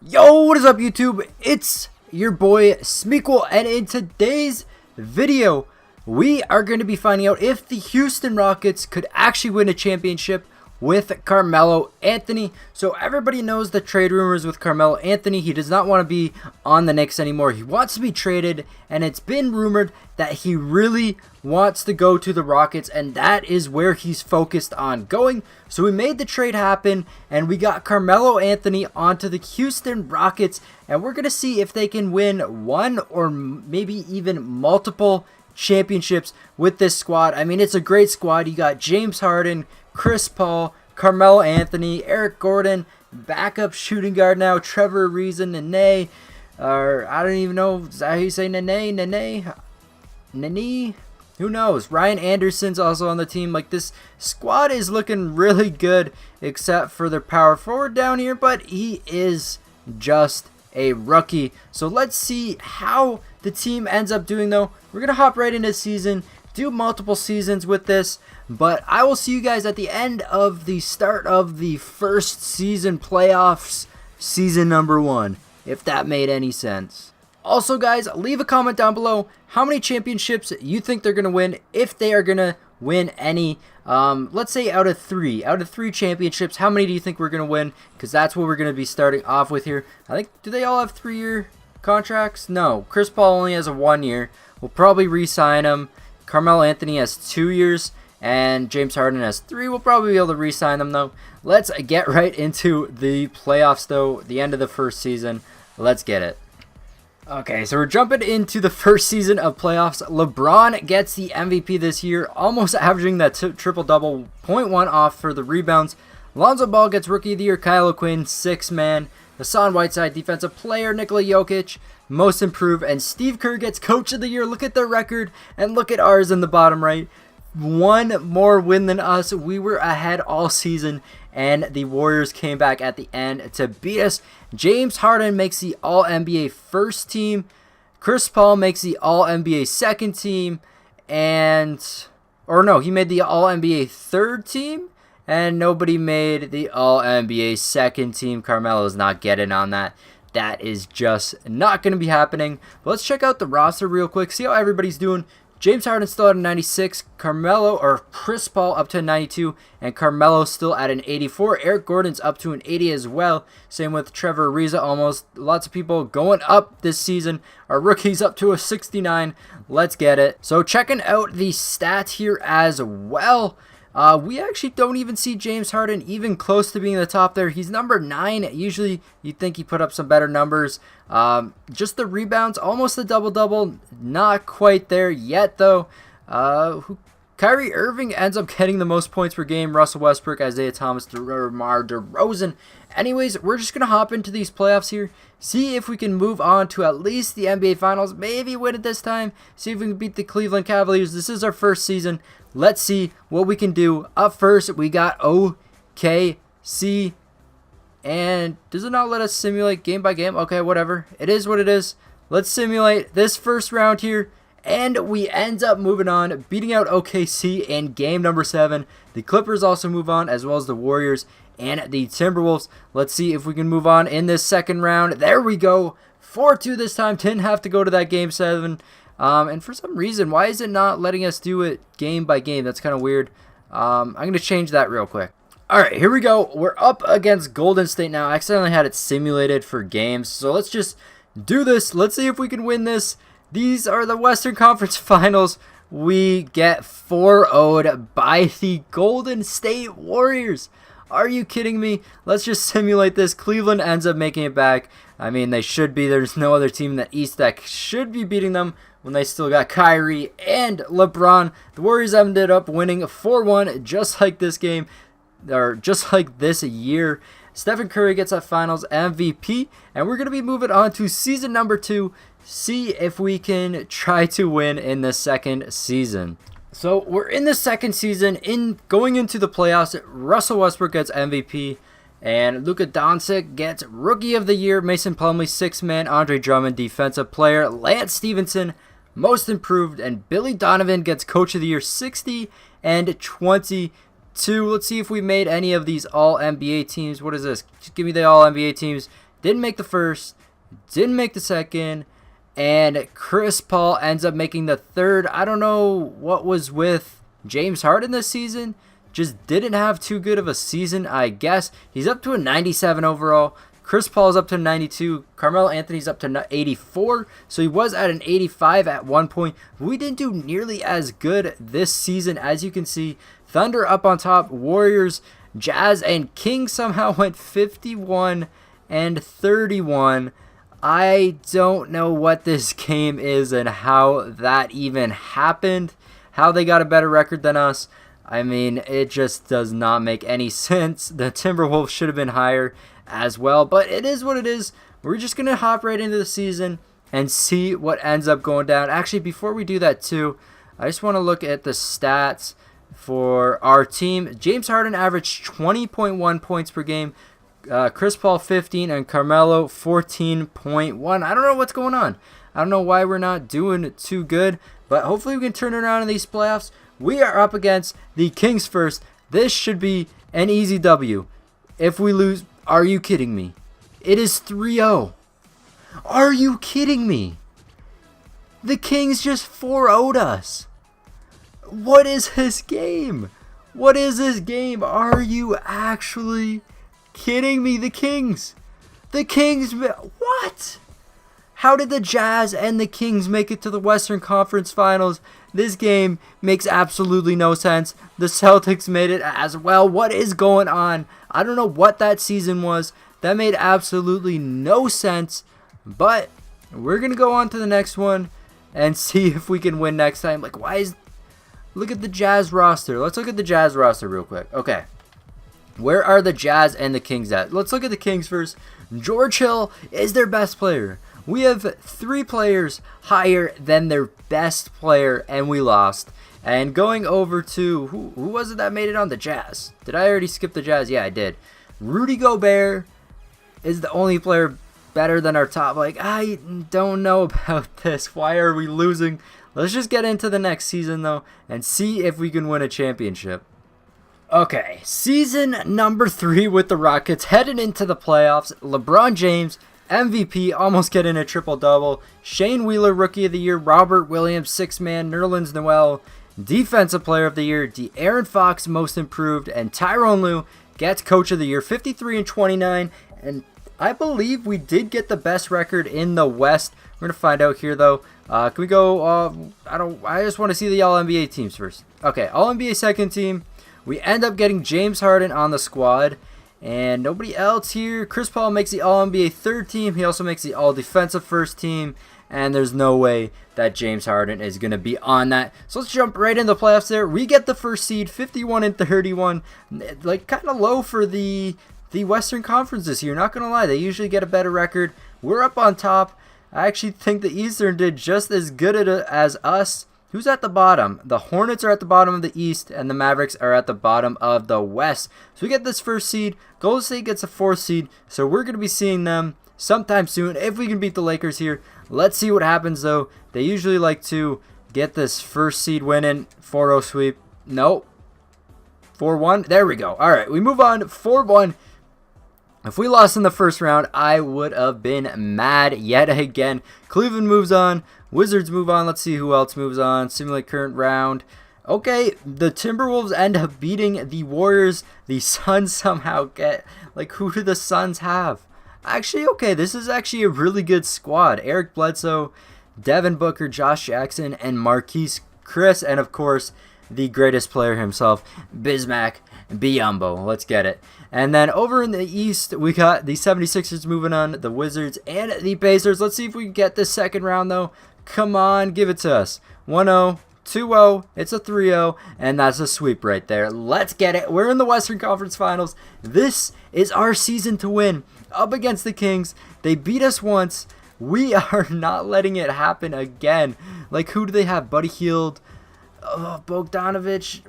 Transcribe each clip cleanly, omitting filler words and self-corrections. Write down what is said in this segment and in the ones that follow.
Yo, what is up YouTube? It's your boy Smequle, and in today's video we are going to be finding out if the Houston Rockets could actually win a championship with Carmelo Anthony. So everybody knows the trade rumors with Carmelo Anthony. He does not want to be on the Knicks anymore. He wants to be traded, and it's been rumored that he really wants to go to the Rockets, and that is where he's focused on going. So we made the trade happen, and we got Carmelo Anthony onto the Houston Rockets, and we're going to see if they can win one or maybe even multiple championships with this squad. I mean, it's a great squad. You got James Harden, Chris Paul, Carmelo Anthony, Eric Gordon, backup shooting guard now, Trevor Ariza, Nene, or I don't even know, is that how you say Nene? Who knows? Ryan Anderson's also on the team. Like, this squad is looking really good, except for their power forward down here, but he is just a rookie. So let's see how the team ends up doing, though. We're going to hop right into the season, do multiple seasons with this, but I will see you guys at the end of the start of the first season playoffs, season number 1, if that made any sense. Also, guys, leave a comment down below how many championships you think they're going to win, if they are going to win any. Let's say out of three championships, how many do you think we're going to win? Because that's what we're going to be starting off with here. I think, do they all have 3-year contracts? No, Chris Paul only has a 1 year. We'll probably re-sign him. Carmelo Anthony has 2 years, and James Harden has 3. We'll probably be able to re-sign them, though. Let's get right into the playoffs, though, the end of the first season. Let's get it. Okay, so we're jumping into the first season of playoffs. LeBron gets the MVP this year, almost averaging that triple-double, 0.1 off for the rebounds. Lonzo Ball gets Rookie of the Year, Kyle O'Quinn, 6-man. Hassan Whiteside, Defensive Player, Nikola Jokic, Most Improved, and Steve Kerr gets Coach of the Year. Look at their record, and look at ours in the bottom right. One more win than us. We were ahead all season, and the Warriors came back at the end to beat us. James Harden makes the All-NBA first team. Chris Paul makes the All-NBA second team. He made the All-NBA third team. And nobody made the All-NBA second team. Carmelo's not getting on that. That is just not going to be happening. But let's check out the roster real quick. See how everybody's doing. James Harden still at a 96, Chris Paul up to a 92, and Carmelo still at an 84. Eric Gordon's up to an 80 as well. Same with Trevor Ariza, almost. Lots of people going up this season. Our rookie's up to a 69. Let's get it. So checking out the stats here as well. We actually don't even see James Harden even close to being the top there. He's number 9. Usually you'd think he put up some better numbers. Just the rebounds, almost a double-double. Not quite there yet, though. Kyrie Irving ends up getting the most points per game. Russell Westbrook, Isaiah Thomas, DeMar DeRozan. Anyways, we're just going to hop into these playoffs here. See if we can move on to at least the NBA Finals. Maybe win it this time. See if we can beat the Cleveland Cavaliers. This is our first season. Let's see what we can do. Up first, we got OKC. And does it not let us simulate game by game? Okay, whatever. It is what it is. Let's simulate this first round here. And we end up moving on, beating out OKC in game number 7. The Clippers also move on, as well as the Warriors and the Timberwolves. Let's see if we can move on in this second round. There we go. 4-2 this time. Didn't have to go to that game 7. And for some reason, why is it not letting us do it game by game? That's kind of weird. I'm going to change that real quick. All right, here we go. We're up against Golden State now. I accidentally had it simulated for games. So let's just do this. Let's see if we can win this. These are the Western Conference Finals. We get 4-0'd by the Golden State Warriors. Are you kidding me? Let's just simulate this. Cleveland ends up making it back. I mean, they should be. There's no other team in the East that should be beating them when they still got Kyrie and LeBron. The Warriors ended up winning 4-1, just like this game, or just like this year. Stephen Curry gets that Finals MVP, and we're going to be moving on to season number 2. See if we can try to win in the second season. So we're in the second season. Going into the playoffs, Russell Westbrook gets MVP, and Luka Doncic gets Rookie of the Year. Mason Plumlee, 6-man. Andre Drummond, Defensive Player. Lance Stevenson, Most Improved, and Billy Donovan gets Coach of the Year, 60 and 22. Let's see if we made any of these All-NBA teams. What is this? Just give me the All-NBA teams. Didn't make the first, didn't make the second, and Chris Paul ends up making the third. I don't know what was with James Harden this season. Just didn't have too good of a season, I guess. He's up to a 97 overall. Chris Paul's up to 92. Carmelo Anthony's up to 84. So he was at an 85 at one point. We didn't do nearly as good this season. As you can see, Thunder up on top. Warriors, Jazz, and Kings somehow went 51 and 31. I don't know what this game is and how that even happened. How they got a better record than us. I mean, it just does not make any sense. The Timberwolves should have been higher as well, but it is what it is. We're just going to hop right into the season and see what ends up going down. Actually, before we do that too, I just want to look at the stats for our team. James Harden averaged 20.1 points per game. Chris Paul 15 and Carmelo 14.1. I don't know what's going on. I don't know why we're not doing too good, but hopefully we can turn it around in these playoffs. We are up against the Kings first. This should be an easy W. If we lose, are you kidding me? It is 3-0. Are you kidding me? The Kings just 4-0'd us. What is this game? What is this game? Are you actually kidding me? The Kings. What? How did the Jazz and the Kings make it to the Western Conference Finals? This game makes absolutely no sense. The Celtics made it as well. What is going on? I don't know what that season was. That made absolutely no sense. But we're going to go on to the next one and see if we can win next time. Like, why is... Look at the Jazz roster. Let's look at the Jazz roster real quick. Okay. Where are the Jazz and the Kings at? Let's look at the Kings first. George Hill is their best player. We have 3 players higher than their best player, and we lost. And going over to, who was it that made it on the Jazz? Did I already skip the Jazz? Yeah, I did. Rudy Gobert is the only player better than our top. Like, I don't know about this. Why are we losing? Let's just get into the next season, though, and see if we can win a championship. Okay, season number 3 with the Rockets, headed into the playoffs. LeBron James, MVP, almost getting a triple-double. Shane Wheeler, Rookie of the Year. Robert Williams, 6-man. Nerlens Noel, Defensive Player of the Year. De'Aaron Fox, Most Improved. And Tyronn Lue gets Coach of the Year, 53 and 29. And I believe we did get the best record in the West. We're going to find out here, though. Can we go... I just want to see the All-NBA teams first. Okay, All-NBA second team. We end up getting James Harden on the squad. And nobody else here. Chris Paul makes the All-NBA third team. He also makes the All-Defensive first team. And there's no way that James Harden is going to be on that. So let's jump right into the playoffs there. We get the first seed, 51 and 31. Like, kind of low for the Western Conference this year. Not going to lie. They usually get a better record. We're up on top. I actually think the Eastern did just as good as us. Who's at the bottom? The Hornets are at the bottom of the East, and the Mavericks are at the bottom of the West. So we get this first seed. Golden State gets a 4th seed, so we're going to be seeing them sometime soon if we can beat the Lakers here. Let's see what happens, though. They usually like to get this first seed winning. 4-0 sweep. Nope. 4-1. There we go. All right, we move on. 4-1. If we lost in the first round, I would have been mad yet again. Cleveland moves on. Wizards move on. Let's see who else moves on. Simulate current round. Okay, the Timberwolves end up beating the Warriors. The Suns somehow get... Like, who do the Suns have? Actually, okay, this is actually a really good squad. Eric Bledsoe, Devin Booker, Josh Jackson, and Marquise Chris. And, of course, the greatest player himself, Bismack Biyombo. Let's get it. And then over in the East, we got the 76ers moving on, the Wizards, and the Pacers. Let's see if we can get this second round, though. Come on, give it to us. 1-0, 2-0, it's a 3-0, and that's a sweep right there. Let's get it. We're in the Western Conference Finals. This is our season to win. Up against the Kings. They beat us once. We are not letting it happen again. Like, who do they have? Buddy Hield, Bogdanovich,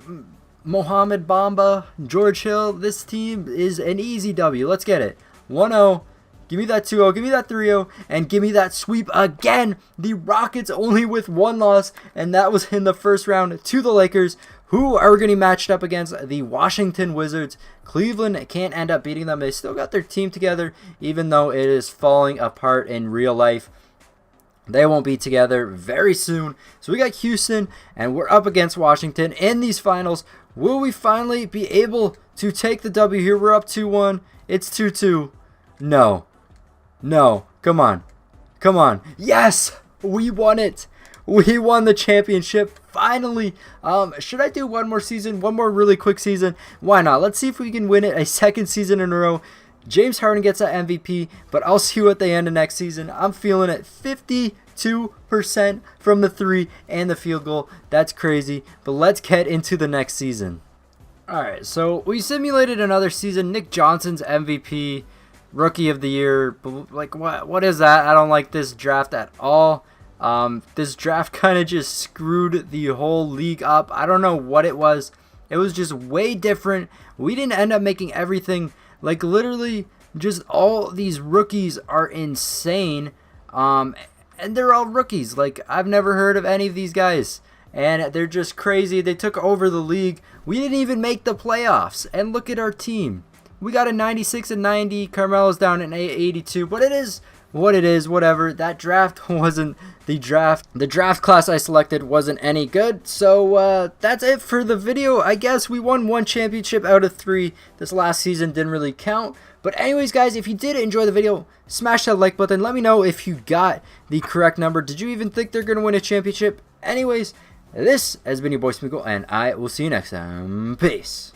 Mohamed Bamba, George Hill. This team is an easy W. Let's get it. 1-0. Give me that 2-0. Give me that 3-0. And give me that sweep again. The Rockets only with 1 loss. And that was in the first round to the Lakers, who are going to be matched up against the Washington Wizards. Cleveland can't end up beating them. They still got their team together, even though it is falling apart in real life. They won't be together very soon. So we got Houston, and we're up against Washington in these finals. Will we finally be able to take the W here? We're up 2-1. It's 2-2. No. No. Come on. Come on. Yes! We won it. We won the championship. Finally. Should I do one more season? One more really quick season? Why not? Let's see if we can win it a second season in a row. James Harden gets that MVP, but I'll see you at the end of next season. I'm feeling it. 52% from the 3 and the field goal. That's crazy. But let's get into the next season. Alright, so we simulated another season. Nick Johnson's MVP, Rookie of the Year. Like, what is that? I don't like this draft at all. This draft kind of just screwed the whole league up. I don't know what it was. It was just way different. We didn't end up making everything. Like, literally, just all these rookies are insane. And they're all rookies. Like, I've never heard of any of these guys. And they're just crazy. They took over the league. We didn't even make the playoffs. And look at our team. We got a 96 and 90. Carmelo's down at 82. But it is what it is, whatever. That draft wasn't the draft. The draft class I selected wasn't any good. So that's it for the video. I guess we won 1 championship out of 3. This last season didn't really count. But anyways, guys, if you did enjoy the video, smash that like button. Let me know if you got the correct number. Did you even think they're going to win a championship? Anyways, this has been your boy Smequle, and I will see you next time. Peace.